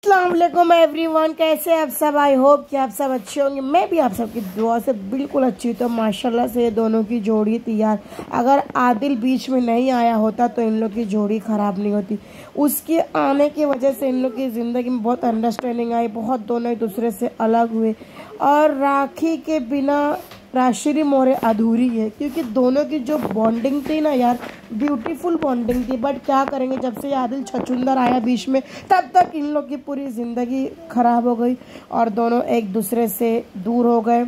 अस्सलाम वालेकुम एवरीवन, कैसे आप सब। आई होप कि आप सब अच्छे होंगे। मैं भी आप सबकी दुआ से बिल्कुल अच्छी हूँ। तो माशाल्लाह से ये दोनों की जोड़ी तैयार। अगर आदिल बीच में नहीं आया होता तो इन लोग की जोड़ी ख़राब नहीं होती। उसके आने की वजह से इन लोग की ज़िंदगी में बहुत अंडरस्टैंडिंग आई, बहुत दोनों एक दूसरे से अलग हुए। और राखी के बिना राजश्री मौर्य अधूरी है, क्योंकि दोनों की जो बॉन्डिंग थी ना यार, ब्यूटीफुल बॉन्डिंग थी। बट क्या करेंगे, जब से आदिल छछूंदर आया बीच में, तब तक इन लोग की पूरी ज़िंदगी ख़राब हो गई और दोनों एक दूसरे से दूर हो गए।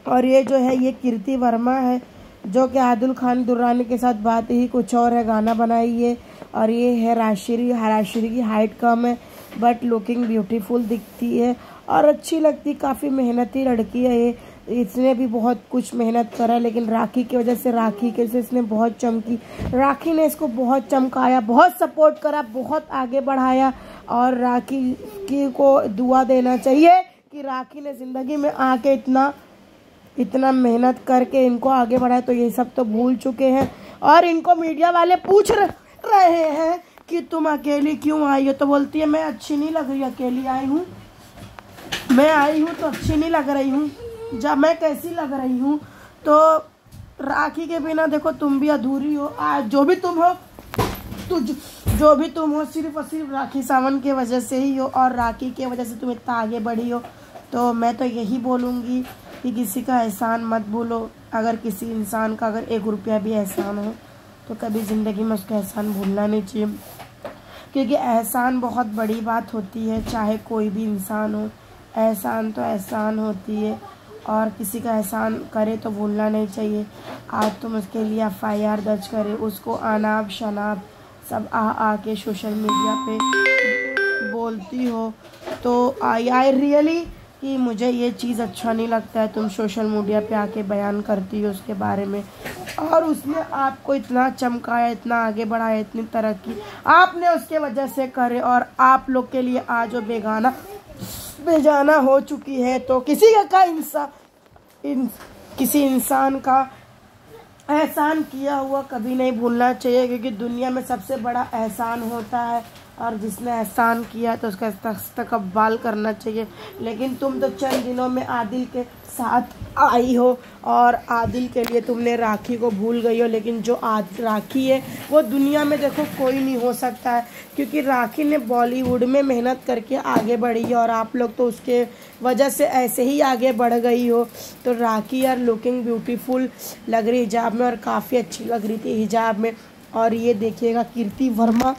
और ये जो है, ये कीर्ति वर्मा है जो कि आदिल खान दुर्रानी के साथ बात ही कुछ और है, गाना बनाई है। और ये है राजश्री की हाइट कम है बट लुकिंग ब्यूटीफुल दिखती है और अच्छी लगती। काफ़ी मेहनती लड़की है ये, इसने भी बहुत कुछ मेहनत करा, लेकिन राखी की वजह से, राखी के वजह से इसने बहुत चमकी। राखी ने इसको बहुत चमकाया, बहुत सपोर्ट करा, बहुत आगे बढ़ाया। और राखी की को दुआ देना चाहिए कि राखी ने ज़िंदगी में आके इतना मेहनत करके इनको आगे बढ़ाया। तो ये सब तो भूल चुके हैं और इनको मीडिया वाले पूछ रहे हैं कि तुम अकेली क्यों आई हो। तो बोलती है मैं अच्छी नहीं लग रही, अकेली आई हूँ, मैं आई हूँ तो अच्छी नहीं लग रही हूँ, जब मैं कैसी लग रही हूँ। तो राखी के बिना देखो तुम भी अधूरी हो। आज जो भी तुम हो, जो भी तुम हो, सिर्फ और सिर्फ राखी सावंत की वजह से ही हो और राखी की वजह से तुम इतना आगे बढ़ी हो। तो मैं तो यही बोलूँगी कि किसी का एहसान मत भूलो। अगर किसी इंसान का अगर 1 रुपया भी एहसान हो तो कभी ज़िंदगी में उसका एहसान भूलना नहीं चाहिए, क्योंकि एहसान बहुत बड़ी बात होती है। चाहे कोई भी इंसान हो, एहसान तो एहसान होती है और किसी का एहसान करे तो भूलना नहीं चाहिए। आज तुम उसके लिए FIR दर्ज करे, उसको अनाप शनाप सब आके सोशल मीडिया पे बोलती हो, तो आई रियली कि मुझे ये चीज़ अच्छा नहीं लगता है। तुम सोशल मीडिया पे आके बयान करती हो उसके बारे में, और उसने आपको इतना चमकाया, इतना आगे बढ़ाया, इतनी तरक्की आपने उसके वजह से करे और आप लोग के लिए आज वो बेजाना हो चुकी है। तो किसी इंसान का एहसान किया हुआ कभी नहीं भूलना चाहिए, क्योंकि दुनिया में सबसे बड़ा एहसान होता है और जिसने एहसान किया तो उसका इस्तकबाल करना चाहिए। लेकिन तुम तो चंद दिनों में आदिल के साथ आई हो और आदिल के लिए तुमने राखी को भूल गई हो। लेकिन जो आज राखी है वो दुनिया में देखो कोई नहीं हो सकता है, क्योंकि राखी ने बॉलीवुड में मेहनत करके आगे बढ़ी है और आप लोग तो उसके वजह से ऐसे ही आगे बढ़ गई हो। तो राखी यार लुकिंग ब्यूटीफुल लग रही हिजाब में और काफ़ी अच्छी लग रही थी हिजाब में। और ये देखिएगा कीर्ति वर्मा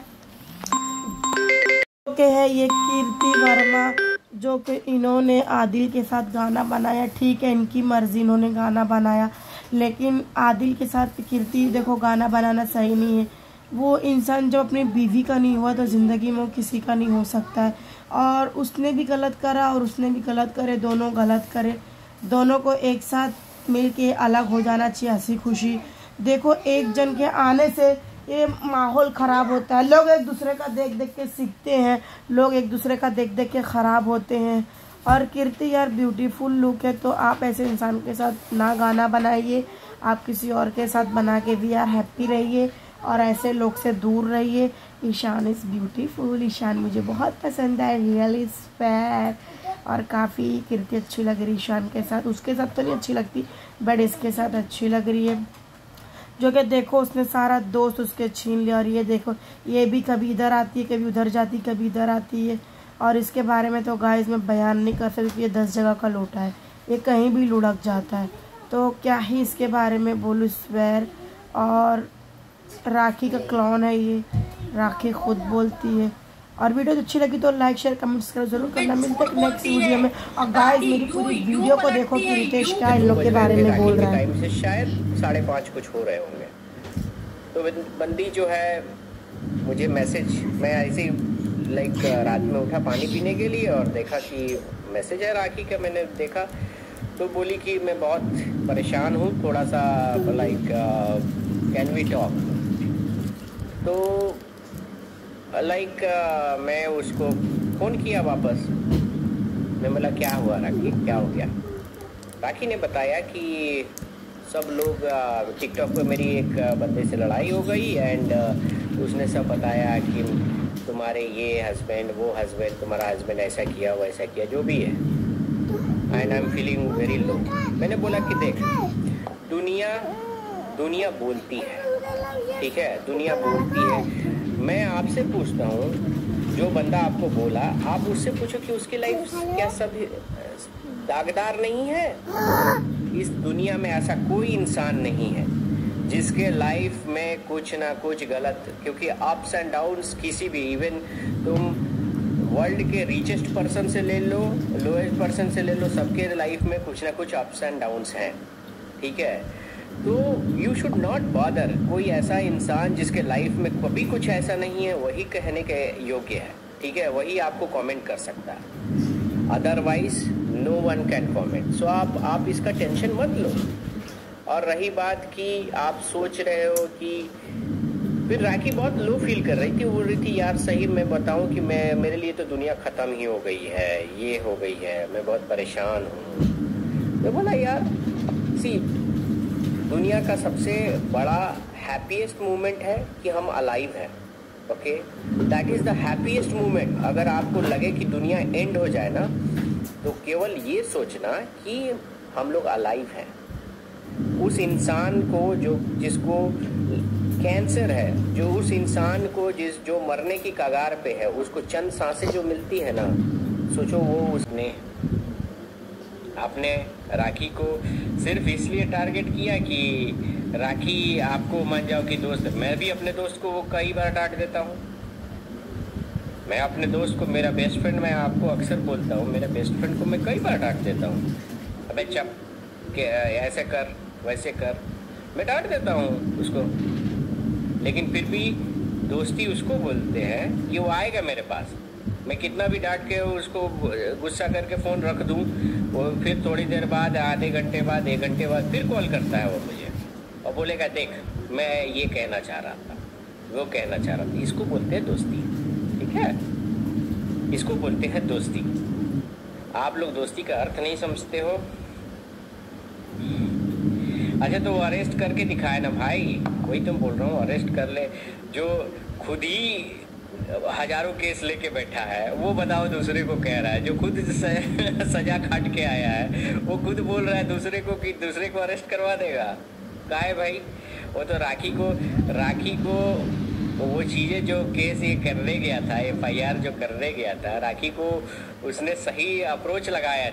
के है, ये कीर्ति वर्मा जो कि इन्होंने आदिल के साथ गाना बनाया। ठीक है, इनकी मर्जी, इन्होंने गाना बनाया, लेकिन आदिल के साथ कीर्ति देखो गाना बनाना सही नहीं है। वो इंसान जब अपनी बीवी का नहीं हुआ तो ज़िंदगी में वो किसी का नहीं हो सकता है। और उसने भी गलत करा और उसने भी गलत करे, दोनों गलत करे। दोनों को एक साथ मिल के अलग हो जाना चाहिए, हंसी खुशी। देखो एक जन के आने से ये माहौल ख़राब होता है, लोग एक दूसरे का देख देख के सीखते हैं, लोग एक दूसरे का देख देख के ख़राब होते हैं। और कीर्ति यार ब्यूटीफुल लुक है, तो आप ऐसे इंसान के साथ ना गाना बनाइए, आप किसी और के साथ बना के भी यार हैप्पी रहिए और ऐसे लोग से दूर रहिए। ईशान इज़ ब्यूटीफुल, ईशान मुझे बहुत पसंद है, रियली फेयर और काफ़ी कीर्ति अच्छी लग रही ईशान के साथ। उसके साथ तो नहीं अच्छी लगती बट इसके साथ अच्छी लग रही है, जो कि देखो उसने सारा दोस्त उसके छीन लिया। और ये देखो, ये भी कभी इधर आती है, कभी उधर जाती, कभी इधर आती है। और इसके बारे में तो गाइस मैं बयान नहीं कर सकती, ये 10 जगह का लोटा है, ये कहीं भी लुढ़क जाता है। तो क्या ही इसके बारे में बोलूँ, स्वेर। और राखी का क्लॉन है ये, राखी खुद बोलती है। और वीडियो अच्छी लगी तो लाइक शेयर कमेंट्स कर जरूर करना। मिलते हैं नेक्स्ट वीडियो में। और गाइस मेरी पूरी वीडियो को देखो कि रितेश क्या इन लोग के बारे में बोल रहा है। टाइम से शायद 5:30 कुछ हो रहे होंगे, तो बंदी जो है मुझे मैसेज, मैं ऐसे लाइक रात में उठा पानी पीने के लिए और देखा कि मैसेज है राखी का। मैंने देखा तो बोली कि मैं बहुत परेशान हूँ, थोड़ा सा लाइक कैन वी टॉक। तो लाइक मैं उसको फ़ोन किया वापस, मैं बोला क्या हुआ राखी, क्या हो गया। राखी ने बताया कि सब लोग टिकटॉक पे मेरी एक बंदे से लड़ाई हो गई एंड उसने सब बताया कि तुम्हारे ये हस्बैंड वो हस्बैंड, तुम्हारा हस्बैंड ऐसा किया वैसा किया, जो भी है, and I am feeling very low. मैंने बोला कि देख, दुनिया बोलती है, ठीक है, दुनिया बोलती है। मैं आपसे पूछता हूँ, जो बंदा आपको बोला, आप उससे पूछो कि उसकी लाइफ क्या सब दागदार नहीं है? इस दुनिया में ऐसा कोई इंसान नहीं है जिसके लाइफ में कुछ ना कुछ गलत, क्योंकि अप्स एंड डाउन्स किसी भी, इवन तुम वर्ल्ड के रिचेस्ट पर्सन से ले लो, लोएस्ट पर्सन से ले लो, सबके लाइफ में कुछ ना कुछ अप्स एंड डाउन्स हैं, ठीक है। तो यू शुड नॉट बॉदर। कोई ऐसा इंसान जिसके लाइफ में कभी कुछ ऐसा नहीं है, वही कहने के योग्य है, ठीक है, वही आपको कमेंट कर सकता है, otherwise no one can comment. So आप इसका टेंशन मत लो। और रही बात कि आप सोच रहे हो कि, फिर राखी बहुत लो फील कर रही थी, बोल रही थी यार सही मैं बताऊं कि मेरे लिए तो दुनिया ख़त्म ही हो गई है, ये हो गई है, मैं बहुत परेशान हूँ। मैं बोला यार सी, दुनिया का सबसे बड़ा हैप्पीएस्ट मोमेंट है कि हम अलाइव हैं, okay, that is the happiest moment. अगर आपको लगे कि दुनिया एंड हो जाए ना, तो केवल ये सोचना कि हम लोग अलाइव हैं। उस इंसान को जिसको कैंसर है, जो उस इंसान को जो मरने की कगार पे है, उसको चंद सांसें जो मिलती है ना, सोचो वो उसने आपने राखी को सिर्फ इसलिए टारगेट किया कि राखी आपको मान जाओ कि दोस्त। मैं भी अपने दोस्त को वो कई बार डांट देता हूँ। मैं अपने दोस्त को, मेरा बेस्ट फ्रेंड, मैं आपको अक्सर बोलता हूँ, मेरे बेस्ट फ्रेंड को मैं कई बार डांट देता हूँ, अबे चप के ऐसे कर वैसे कर, मैं डांट देता हूँ उसको। लेकिन फिर भी दोस्ती उसको बोलते हैं कि वो आएगा मेरे पास। मैं कितना भी डांट के उसको गुस्सा करके फ़ोन रख दूँ, वो फिर थोड़ी देर बाद, आधे घंटे बाद, 1 घंटे बाद फिर कॉल करता है वो मुझे और बोलेगा देख मैं ये कहना चाह रहा था, वो कहना चाह रहा था। इसको बोलते हैं दोस्ती, ठीक है, इसको बोलते हैं दोस्ती। आप लोग दोस्ती का अर्थ नहीं समझते हो। अच्छा तो अरेस्ट करके दिखाए ना भाई, वही तुम बोल रहा हूँ, अरेस्ट कर ले। जो खुद ही हजारों केस लेके बैठा है वो बताओ दूसरे को कह रहा है, जो खुद सजा खाट के आया है वो खुद बोल रहा है दूसरे को कि दूसरे को अरेस्ट करवा देगा। काहे भाई, वो तो राखी को वो चीज़ें जो केस ये करने गया था, FIR जो करने गया था, राखी को उसने सही अप्रोच लगाया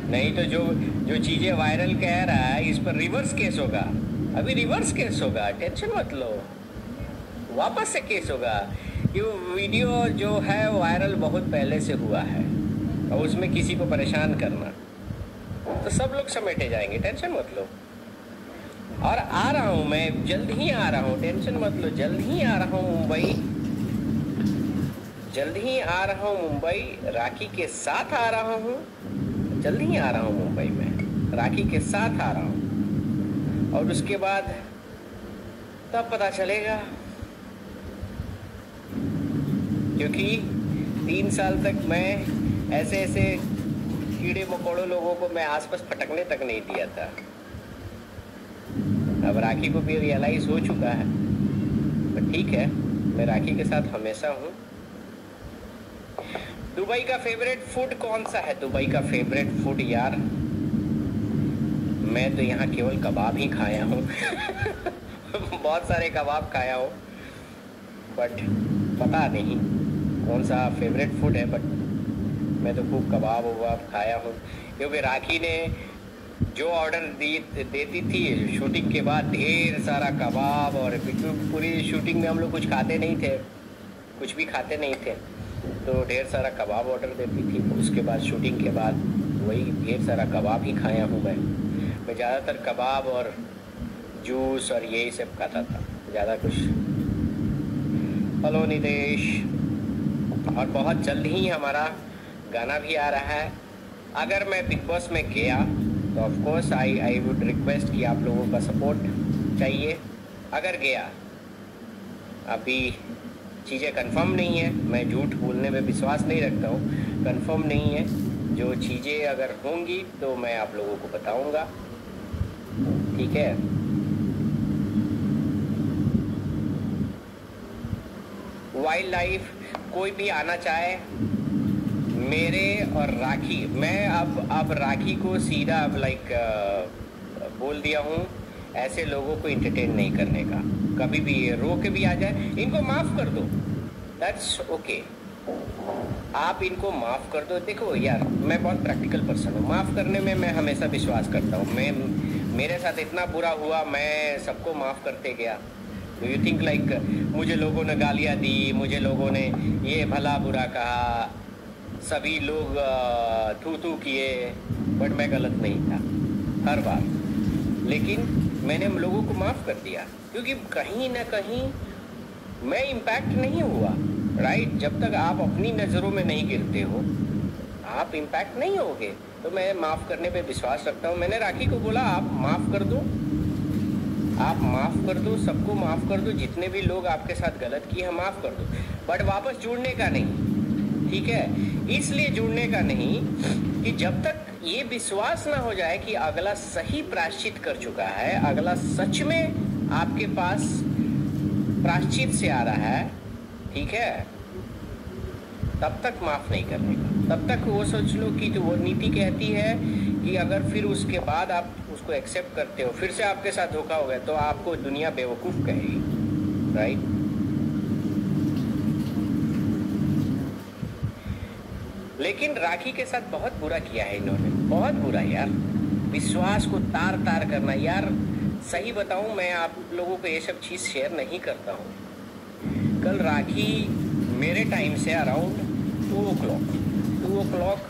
नहीं तो जो चीज़ें वायरल कह रहा है, इस पर रिवर्स केस होगा। अभी रिवर्स केस होगा, टेंशन मत लो, वापस से केस होगा। ये वीडियो जो है वायरल बहुत पहले से हुआ है और उसमें किसी को परेशान करना, तो सब लोग समेटे जाएंगे, टेंशन मत लो। और आ रहा हूँ मैं, जल्द ही आ रहा हूँ, टेंशन मत लो, जल्द ही आ रहा हूँ मुंबई, जल्द ही आ रहा हूँ मुंबई, राखी के साथ आ रहा हूँ, जल्द ही आ रहा हूँ मुंबई में, राखी के साथ आ रहा हूँ। और उसके बाद तब पता चलेगा, क्योंकि 3 साल तक मैं ऐसे कीड़े मकोड़ों लोगों को मैं आसपास फटकने तक नहीं दिया था। अब राखी को भी रियलाइज हो चुका है, पर ठीक है, मैं राखी के साथ हमेशा हूँ। दुबई का फेवरेट फूड कौन सा है? दुबई का फेवरेट फूड यार, मैं तो यहाँ केवल कबाब ही खाया हूँ बहुत सारे कबाब खाया हूँ, बट पता नहीं कौन सा फेवरेट फूड है, बट मैं तो खूब कबाब वबाब खाया हूँ। क्योंकि राखी ने जो ऑर्डर देती थी शूटिंग के बाद, ढेर सारा कबाब, और पूरी शूटिंग में हम लोग कुछ खाते नहीं थे, कुछ भी खाते नहीं थे, तो ढेर सारा कबाब ऑर्डर देती थी। उसके बाद शूटिंग के बाद वही ढेर सारा कबाब ही खाया हूँ मैं ज़्यादातर कबाब और जूस और यही सब खाता था, ज़्यादा कुछ। हेलो नितेश, और बहुत जल्द ही हमारा गाना भी आ रहा है। अगर मैं बिग बॉस में गया तो of course I would request कि आप लोगों का सपोर्ट चाहिए। अगर गया, अभी चीज़ें कंफर्म नहीं है, मैं झूठ बोलने में विश्वास नहीं रखता हूँ, कंफर्म नहीं है। जो चीज़ें अगर होंगी तो मैं आप लोगों को बताऊँगा, ठीक है। वाइल्ड लाइफ कोई भी आना चाहे मेरे और राखी, मैं अब राखी को सीधा अब लाइक बोल दिया हूँ ऐसे लोगों को इंटरटेन नहीं करने का। कभी भी रो के भी आ जाए, इनको माफ़ कर दो, दैट्स ओके। आप इनको माफ़ कर दो। देखो यार, मैं बहुत प्रैक्टिकल पर्सन हूँ, माफ़ करने में मैं हमेशा विश्वास करता हूँ। मेरे साथ इतना बुरा हुआ, मैं सबको माफ़ करते गया। यू थिंक लाइक मुझे लोगों ने गालियाँ दी, मुझे लोगों ने ये भला बुरा कहा, सभी लोग थू थू किए, बट मैं गलत नहीं था हर बार। लेकिन मैंने हम लोगों को माफ़ कर दिया क्योंकि कहीं ना कहीं मैं इम्पैक्ट नहीं हुआ, राइट। जब तक आप अपनी नज़रों में नहीं गिरते हो आप इम्पैक्ट नहीं होगे। तो मैं माफ़ करने पे विश्वास रखता हूँ। मैंने राखी को बोला आप माफ़ कर दो, आप माफ़ कर दो, सबको माफ़ कर दो, जितने भी लोग आपके साथ गलत किए माफ़ कर दो, बट वापस जुड़ने का नहीं, ठीक है। इसलिए जुड़ने का नहीं कि जब तक ये विश्वास ना हो जाए कि अगला सही प्रायश्चित कर चुका है, अगला सच में आपके पास प्रायश्चित से आ रहा है, ठीक है, तब तक माफ़ नहीं करने का। तब तक वो सोच लो कि तो वो नीति कहती है कि अगर फिर उसके बाद आप उसको एक्सेप्ट करते हो, फिर से आपके साथ धोखा हो गया, तो आपको दुनिया बेवकूफ़ कहेगी, राइट। लेकिन राखी के साथ बहुत बुरा किया है इन्होंने, बहुत बुरा यार। विश्वास को तार तार करना यार, सही बताऊं मैं आप लोगों को ये सब चीज़ शेयर नहीं करता हूँ। कल राखी मेरे टाइम से अराउंड 2 o'clock